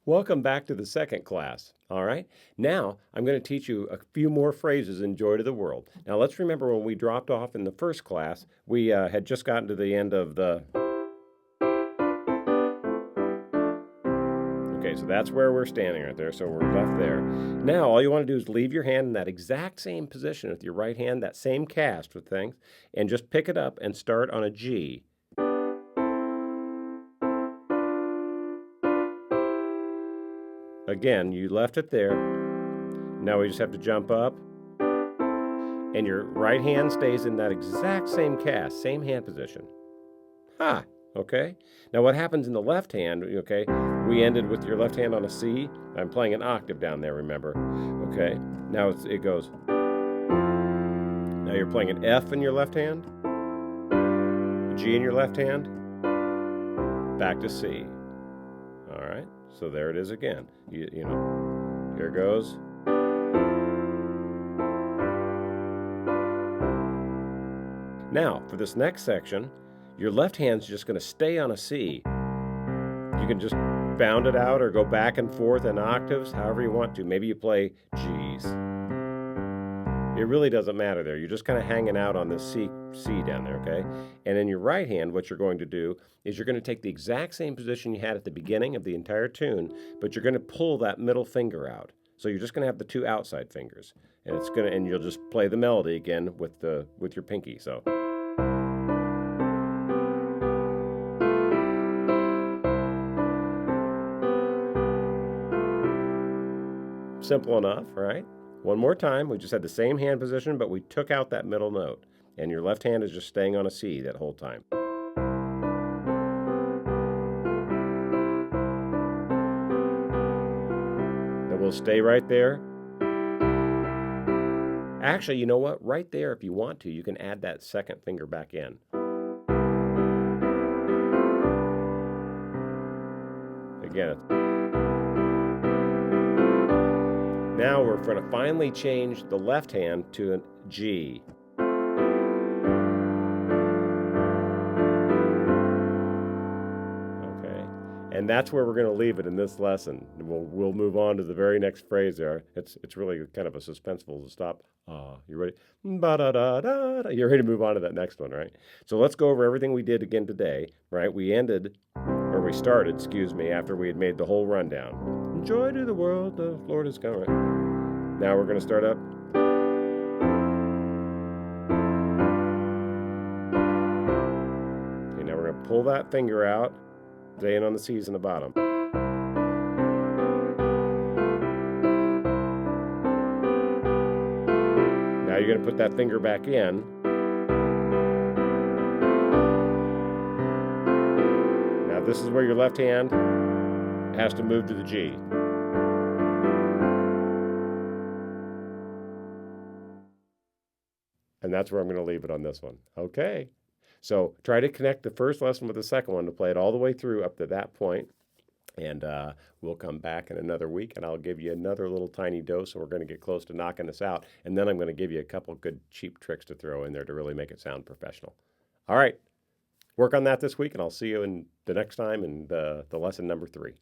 Welcome back to the second class. All right. Now I'm going to teach you a few more phrases in Joy to the World. Now let's remember when we dropped off in the first class, we had just gotten to the end of the. Okay, so that's where we're standing right there. So we're left there. Now all you want to do is leave your hand in that exact same position with your right hand, that same cast with things, and just pick it up and start on a G. Again, you left it there. Now we just have to jump up, and your right hand stays in that exact same cast, same hand position. Ha! Okay? Now what happens in the left hand, okay, we ended with your left hand on a C. I'm playing an octave down there, remember? Okay? Now it goes. Now you're playing an F in your left hand, a G in your left hand, back to C. All right? So there it is again. You know, here goes. Now, for this next section, your left hand's just going to stay on a C. You can just bound it out or go back and forth in octaves, however you want to. Maybe you play G's. It really doesn't matter there. You're just kind of hanging out on this C down there, okay? And in your right hand, what you're going to do is you're going to take the exact same position you had at the beginning of the entire tune, but you're going to pull that middle finger out. So you're just going to have the two outside fingers, and you'll just play the melody again with your pinky. So. Simple enough, right? One more time, we just had the same hand position, but we took out that middle note. And your left hand is just staying on a C that whole time. Then we'll stay right there. Actually, you know what? Right there, if you want to, you can add that second finger back in. Again, now we're going to finally change the left hand to a G. Okay, and that's where we're going to leave it in this lesson. We'll move on to the very next phrase there. It's really kind of a suspenseful to stop. You ready? Ba-da-da-da-da. You're ready to move on to that next one, right? So let's go over everything we did again today, right? We started, after we had made the whole rundown. Joy to the world, the Lord is coming. Now we're going to start up. Okay, now we're going to pull that finger out, staying on the C's in the bottom. Now you're going to put that finger back in. Now this is where your left hand has to move to the G. And that's where I'm going to leave it on this one. Okay. So try to connect the first lesson with the second one to play it all the way through up to that point. And we'll come back in another week, and I'll give you another little tiny dose, and we're going to get close to knocking this out. And then I'm going to give you a couple good cheap tricks to throw in there to really make it sound professional. All right. Work on that this week, and I'll see you in the next time in the lesson number 3.